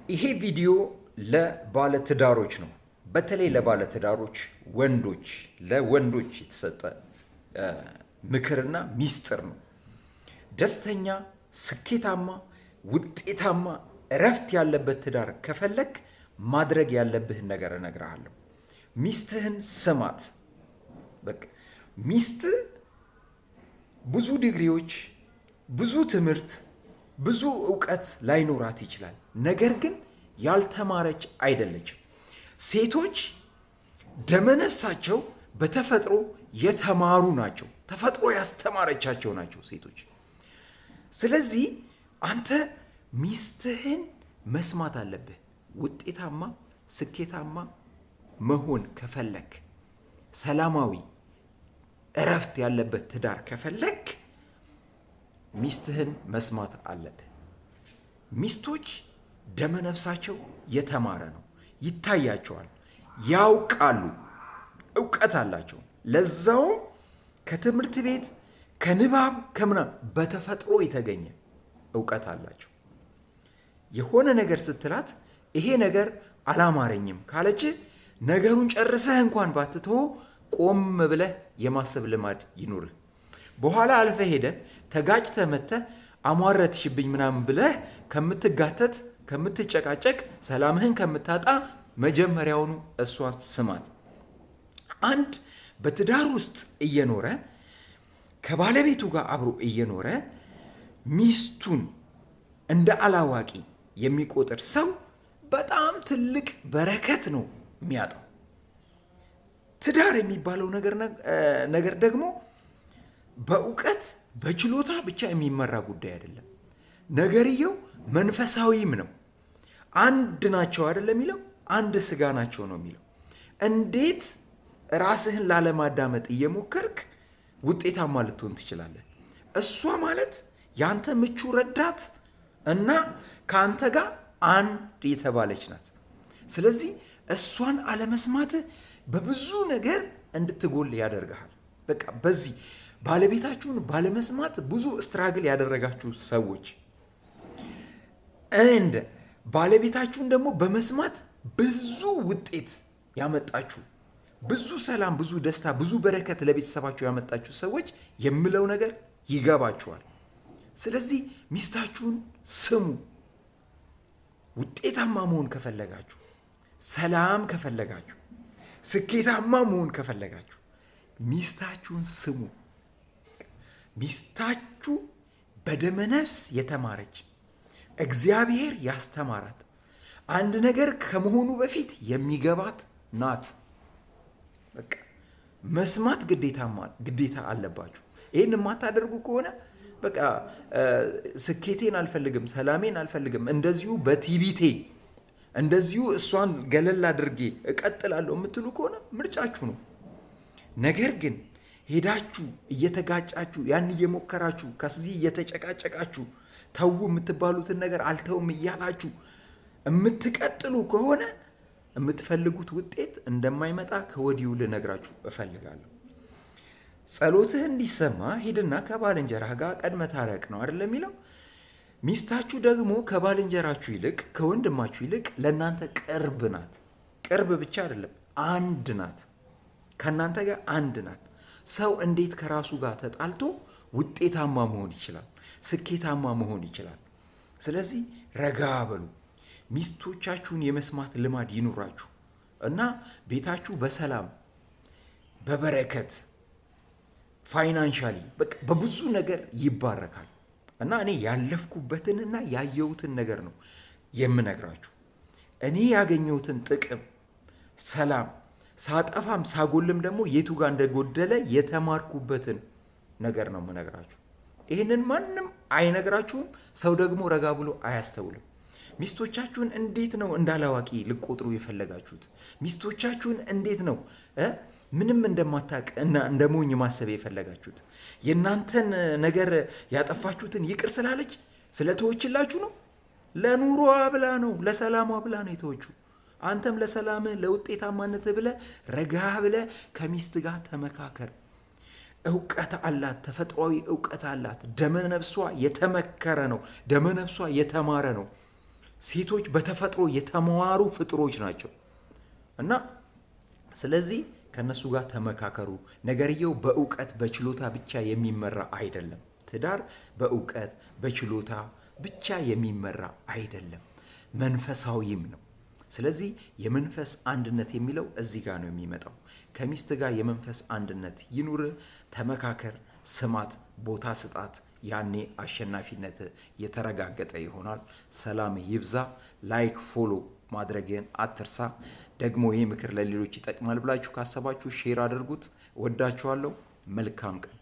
ይሄ ቪዲዮ ለባለትዳሮች ነው። በተለይ ለባለትዳሮች ወንዶች፣ ለወንዶች የተሰጠ ምክርና ሚስጥር ነው። ደስተኛ፣ ስኬታማ፣ ውጤታማ፣ እረፍት ያለበት ትዳር ከፈለክ ማድረግ ያለብህን ነገር እነግርሃለሁ። ሚስትህን ስማት። በቃ ሚስት ብዙ ዲግሪዎች፣ ብዙ ትምህርት፣ ብዙ እውቀት ላይኖራት ይችላል። ነገር ግን ያልተማረች አይደለችም። ሴቶች ደመነፍሳቸው በተፈጥሮ የተማሩ ናቸው። ተፈጥሮ ያስተማረቻቸው ናቸው ሴቶች። ስለዚህ አንተ ሚስትህን መስማት አለብህ። ውጤታማ፣ ስኬታማ መሆን ከፈለክ፣ ሰላማዊ እረፍት ያለበት ትዳር ከፈለክ ሚስትህን መስማት አለብህ። ሚስቶች ደመነፍሳቸው የተማረ ነው። ይታያቸዋል፣ ያውቃሉ፣ እውቀት አላቸው። ለዛውም ከትምህርት ቤት ከንባብ ከምናምን በተፈጥሮ የተገኘ እውቀት አላቸው። የሆነ ነገር ስትላት ይሄ ነገር አላማረኝም ካለች ነገሩን ጨርሰህ እንኳን ባትተው ቆም ብለህ የማሰብ ልማድ ይኑርህ። በኋላ አልፈህ ሄደህ ተጋጭተህ መተህ አሟረትሽብኝ ምናምን ብለህ ከምትጋተት ከምትጨቃጨቅ ሰላምህን ከምታጣ መጀመሪያውኑ እሷን ስማት። አንድ በትዳር ውስጥ እየኖረ ከባለቤቱ ጋር አብሮ እየኖረ ሚስቱን እንደ አላዋቂ የሚቆጥር ሰው በጣም ትልቅ በረከት ነው የሚያጣው። ትዳር የሚባለው ነገር ደግሞ በእውቀት በችሎታ ብቻ የሚመራ ጉዳይ አይደለም። ነገርየው መንፈሳዊም ነው። አንድ ናቸው አይደለም የሚለው፣ አንድ ስጋ ናቸው ነው የሚለው። እንዴት ራስህን ላለማዳመጥ እየሞከርክ ውጤታማ ልትሆን ትችላለህ? እሷ ማለት ያንተ ምቹ ረዳት እና ከአንተ ጋር አንድ የተባለች ናት። ስለዚህ እሷን አለመስማትህ በብዙ ነገር እንድትጎል ያደርግሃል። በቃ በዚህ ባለቤታችሁን ባለመስማት ብዙ ስትራግል ያደረጋችሁ ሰዎች እንደ ባለቤታችሁን ደግሞ በመስማት ብዙ ውጤት ያመጣችሁ፣ ብዙ ሰላም፣ ብዙ ደስታ፣ ብዙ በረከት ለቤተሰባችሁ ያመጣችሁ ሰዎች የምለው ነገር ይገባችኋል። ስለዚህ ሚስታችሁን ስሙ። ውጤታማ መሆን ከፈለጋችሁ፣ ሰላም ከፈለጋችሁ፣ ስኬታማ መሆን ከፈለጋችሁ ሚስታችሁን ስሙ። ሚስታችሁ በደመነፍስ የተማረች እግዚአብሔር ያስተማራት አንድ ነገር ከመሆኑ በፊት የሚገባት ናት። በቃ መስማት ግዴታ አለባችሁ። ይህን የማታደርጉ ከሆነ በቃ ስኬቴን አልፈልግም፣ ሰላሜን አልፈልግም፣ እንደዚሁ በቲቢቴ እንደዚሁ እሷን ገለል አድርጌ እቀጥላለሁ የምትሉ ከሆነ ምርጫችሁ ነው። ነገር ግን ሄዳችሁ እየተጋጫችሁ ያን እየሞከራችሁ ከዚህ እየተጨቃጨቃችሁ ተው የምትባሉትን ነገር አልተውም እያላችሁ የምትቀጥሉ ከሆነ የምትፈልጉት ውጤት እንደማይመጣ ከወዲሁ ልነግራችሁ እፈልጋለሁ። ጸሎትህ እንዲሰማ ሂድና ከባልንጀራህ ጋር ቀድመህ ታረቅ ነው አይደለም የሚለው። ሚስታችሁ ደግሞ ከባልንጀራችሁ ይልቅ ከወንድማችሁ ይልቅ ለእናንተ ቅርብ ናት። ቅርብ ብቻ አይደለም፣ አንድ ናት። ከእናንተ ጋር አንድ ናት። ሰው እንዴት ከራሱ ጋር ተጣልቶ ውጤታማ መሆን ይችላል? ስኬታማ መሆን ይችላል? ስለዚህ ረጋ በሉ። ሚስቶቻችሁን የመስማት ልማድ ይኑራችሁ እና ቤታችሁ በሰላም በበረከት ፋይናንሻሊ በብዙ ነገር ይባረካል። እና እኔ ያለፍኩበትንና ያየሁትን ነገር ነው የምነግራችሁ። እኔ ያገኘሁትን ጥቅም፣ ሰላም፣ ሳጠፋም ሳጎልም ደግሞ የቱ ጋር እንደጎደለ የተማርኩበትን ነገር ነው የምነግራችሁ። ይህንን ማንም አይነግራችሁም። ሰው ደግሞ ረጋ ብሎ አያስተውልም። ሚስቶቻችሁን እንዴት ነው እንዳላዋቂ ልቆጥሩ የፈለጋችሁት? ሚስቶቻችሁን እንዴት ነው ምንም እንደማታውቅ እና እንደሞኝ ማሰብ የፈለጋችሁት? የእናንተን ነገር ያጠፋችሁትን ይቅር ስላለች ስለተወችላችሁ ነው? ለኑሮዋ ብላ ነው፣ ለሰላሟ ብላ ነው የተወችው። አንተም ለሰላምህ ለውጤታማነትህ ብለህ ረጋ ብለህ ከሚስት ጋር ተመካከር። እውቀት አላት፣ ተፈጥሯዊ እውቀት አላት። ደመነፍሷ የተመከረ ነው፣ ደመነፍሷ የተማረ ነው። ሴቶች በተፈጥሮ የተማሩ ፍጥሮች ናቸው እና ስለዚህ ከነሱ ጋር ተመካከሩ። ነገርየው በእውቀት በችሎታ ብቻ የሚመራ አይደለም። ትዳር በእውቀት በችሎታ ብቻ የሚመራ አይደለም፣ መንፈሳዊም ነው። ስለዚህ የመንፈስ አንድነት የሚለው እዚህ ጋር ነው የሚመጣው። ከሚስት ጋር የመንፈስ አንድነት ይኑር፣ ተመካከር፣ ስማት፣ ቦታ ስጣት። ያኔ አሸናፊነት የተረጋገጠ ይሆናል። ሰላም ይብዛ። ላይክ ፎሎ ማድረግን አትርሳ። ደግሞ ይህ ምክር ለሌሎች ይጠቅማል ብላችሁ ካሰባችሁ ሼር አድርጉት። ወዳችኋለሁ። መልካም ቀን